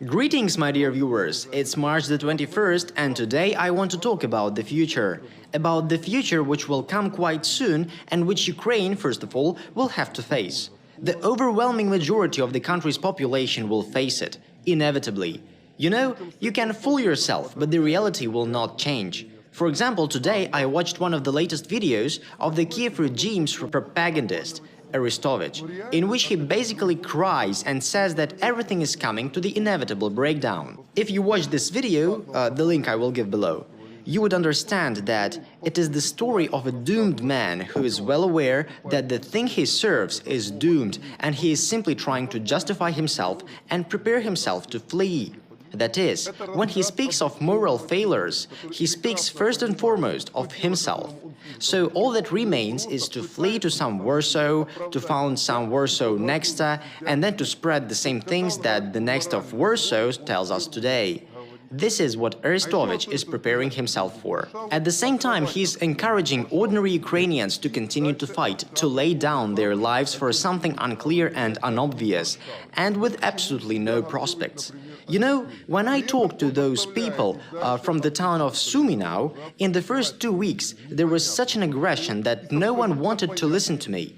Greetings, my dear viewers. It's March the 21st, and today I want to talk about the future. About the future which will come quite soon and which Ukraine, first of all, will have to face. The overwhelming majority of the country's population will face it, inevitably. You know, you can fool yourself, but the reality will not change. For example, today I watched one of the latest videos of the Kiev regime's propagandist, Arestovich, in which he basically cries and says that everything is coming to the inevitable breakdown. If you watch this video, the link I will give below, you would understand that it is the story of a doomed man who is well aware that the thing he serves is doomed and he is simply trying to justify himself and prepare himself to flee. That is, when he speaks of moral failures, he speaks first and foremost of himself. So all that remains is to flee to some Warsaw, to found some Warsaw Nexta, and then to spread the same things that the next of Warsaw tells us today. This is what Arestovich is preparing himself for. At the same time, he is encouraging ordinary Ukrainians to continue to fight, to lay down their lives for something unclear and unobvious, and with absolutely no prospects. You know, when I talked to those people from the town of Sumy now, in the first 2 weeks there was such an aggression that no one wanted to listen to me.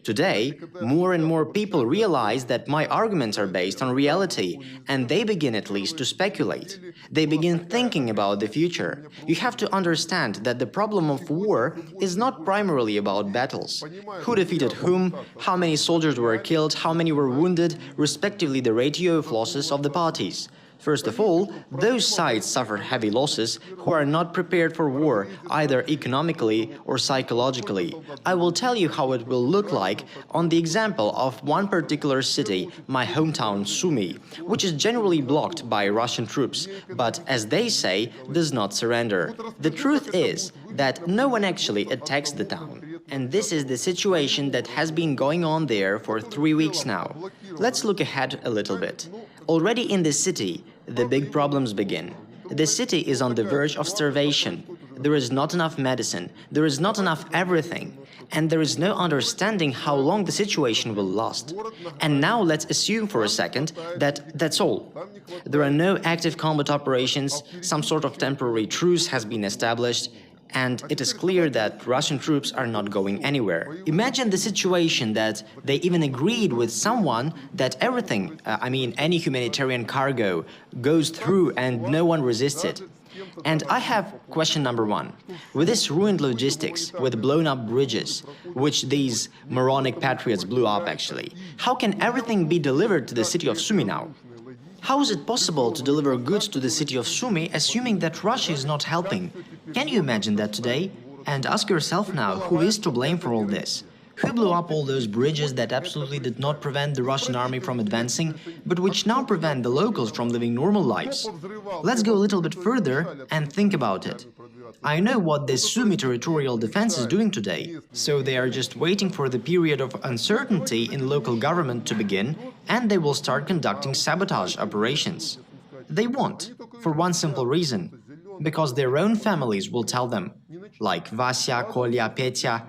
Today, more and more people realize that my arguments are based on reality, and they begin at least to speculate. They begin thinking about the future. You have to understand that the problem of war is not primarily about battles. Who defeated whom, how many soldiers were killed, how many were wounded, respectively the ratio of losses of the parties. First of all, those sides suffer heavy losses who are not prepared for war, either economically or psychologically. I will tell you how it will look like on the example of one particular city, my hometown Sumy, which is generally blocked by Russian troops, but, as they say, does not surrender. The truth is that no one actually attacks the town. And this is the situation that has been going on there for 3 weeks now. Let's look ahead a little bit. Already in the city, the big problems begin. The city is on the verge of starvation. There is not enough medicine, there is not enough everything, and there is no understanding how long the situation will last. And now let's assume for a second that that's all. There are no active combat operations, some sort of temporary truce has been established, and it is clear that Russian troops are not going anywhere. Imagine the situation that they even agreed with someone that everything, any humanitarian cargo, goes through and no one resists it. And I have question number one. With this ruined logistics, with blown up bridges, which these moronic patriots blew up actually, how can everything be delivered to the city of Sumy now? How is it possible to deliver goods to the city of Sumy assuming that Russia is not helping? Can you imagine that today? And ask yourself now, who is to blame for all this? Who blew up all those bridges that absolutely did not prevent the Russian army from advancing, but which now prevent the locals from living normal lives? Let's go a little bit further and think about it. I know what this Sumy territorial defense is doing today, so they are just waiting for the period of uncertainty in local government to begin, and they will start conducting sabotage operations. They won't, for one simple reason, because their own families will tell them, like Vasya, Kolya, Petya,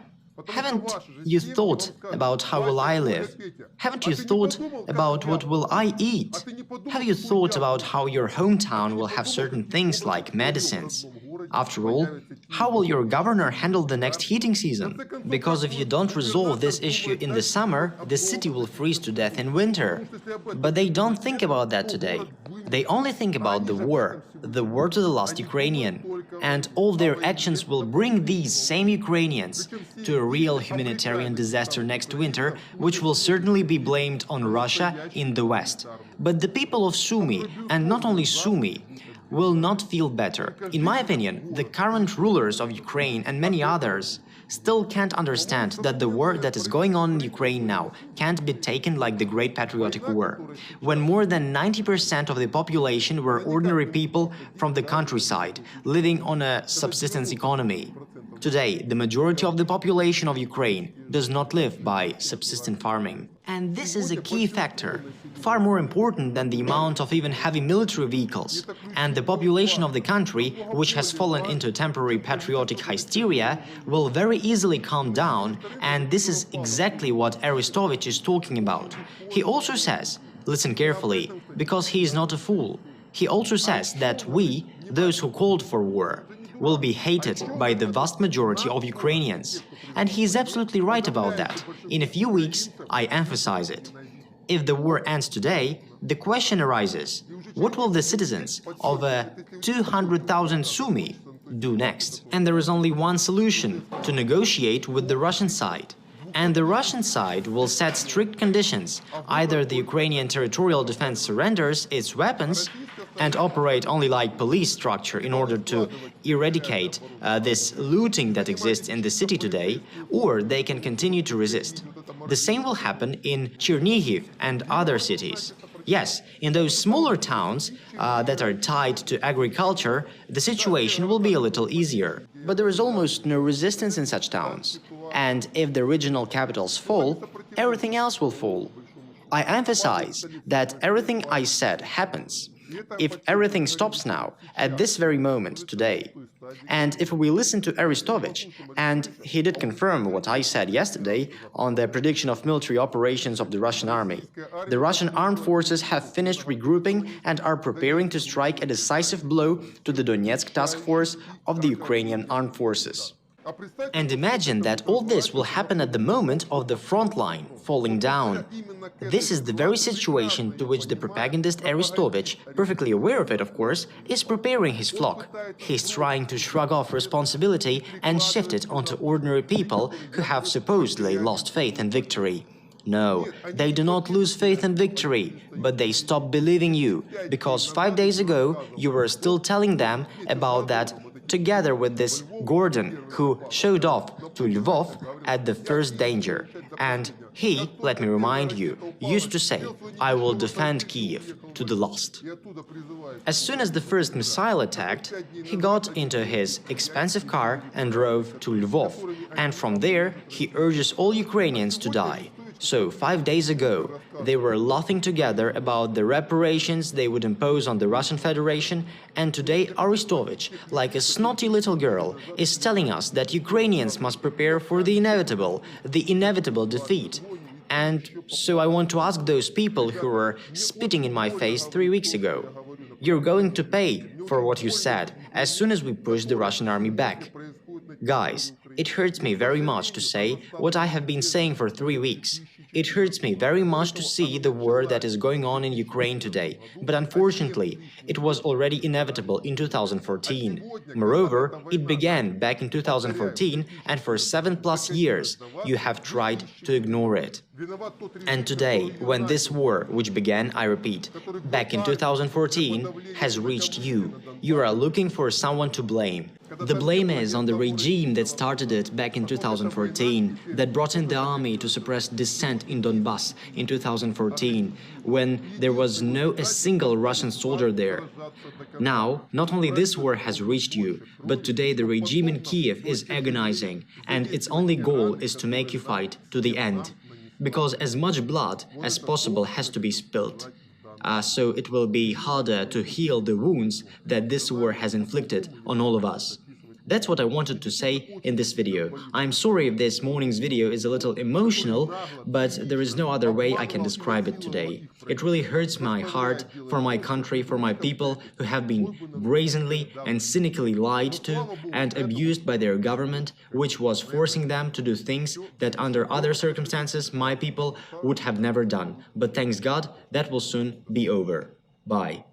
haven't you thought about how will I live? Haven't you thought about what will I eat? Have you thought about how your hometown will have certain things like medicines? After all, how will your governor handle the next heating season? Because if you don't resolve this issue in the summer, the city will freeze to death in winter. But they don't think about that today. They only think about the war to the last Ukrainian. And all their actions will bring these same Ukrainians to a real humanitarian disaster next winter, which will certainly be blamed on Russia in the West. But the people of Sumy, and not only Sumy, will not feel better. In my opinion, the current rulers of Ukraine and many others still can't understand that the war that is going on in Ukraine now can't be taken like the Great Patriotic War, when more than 90% of the population were ordinary people from the countryside, living on a subsistence economy. Today, the majority of the population of Ukraine does not live by subsistence farming. And this is a key factor, far more important than the amount of even heavy military vehicles. And the population of the country, which has fallen into temporary patriotic hysteria, will very easily calm down, and this is exactly what Arestovich is talking about. He also says, Listen carefully, because he is not a fool. He also says that we, those who called for war, will be hated by the vast majority of Ukrainians. And he is absolutely right about that. In a few weeks, I emphasize it. If the war ends today, the question arises, what will the citizens of 200,000 Sumy do next? And there is only one solution: to negotiate with the Russian side. And the Russian side will set strict conditions. Either the Ukrainian territorial defense surrenders its weapons and operate only like police structure in order to eradicate this looting that exists in the city today, or they can continue to resist. The same will happen in Chernihiv and other cities. Yes, in those smaller towns that are tied to agriculture, the situation will be a little easier. But there is almost no resistance in such towns. And if the regional capitals fall, everything else will fall. I emphasize that everything I said happens. If everything stops now, at this very moment, today, and if we listen to Arestovich, and he did confirm what I said yesterday on the prediction of military operations of the Russian army, the Russian armed forces have finished regrouping and are preparing to strike a decisive blow to the Donetsk task force of the Ukrainian armed forces. And imagine that all this will happen at the moment of the front line falling down. This is the very situation to which the propagandist Arestovich, perfectly aware of it of course, is preparing his flock. He's trying to shrug off responsibility and shift it onto ordinary people who have supposedly lost faith in victory. No, they do not lose faith in victory, but they stop believing you, because 5 days ago you were still telling them about that, together with this Gordon who showed off to Lvov at the first danger. And he, let me remind you, used to say, "I will defend Kiev to the last." As soon as the first missile attacked, he got into his expensive car and drove to Lvov, and from there he urges all Ukrainians to die. So 5 days ago, they were laughing together about the reparations they would impose on the Russian Federation, and today Arestovich, like a snotty little girl, is telling us that Ukrainians must prepare for the inevitable defeat. And so I want to ask those people who were spitting in my face 3 weeks ago, you're going to pay for what you said as soon as we push the Russian army back. Guys, it hurts me very much to say what I have been saying for 3 weeks. It hurts me very much to see the war that is going on in Ukraine today, but unfortunately, it was already inevitable in 2014. Moreover, it began back in 2014, and for 7+ years you have tried to ignore it. And today, when this war, which began, I repeat, back in 2014, has reached you, you are looking for someone to blame. The blame is on the regime that started it back in 2014, that brought in the army to suppress dissent in Donbass in 2014, when there was no a single Russian soldier there. Now, not only this war has reached you, but today the regime in Kiev is agonizing, and its only goal is to make you fight to the end. Because as much blood as possible has to be spilled. So it will be harder to heal the wounds that this war has inflicted on all of us. That's what I wanted to say in this video. I'm sorry if this morning's video is a little emotional, but there is no other way I can describe it today. It really hurts my heart for my country, for my people who have been brazenly and cynically lied to and abused by their government, which was forcing them to do things that under other circumstances my people would have never done. But thanks God, that will soon be over. Bye.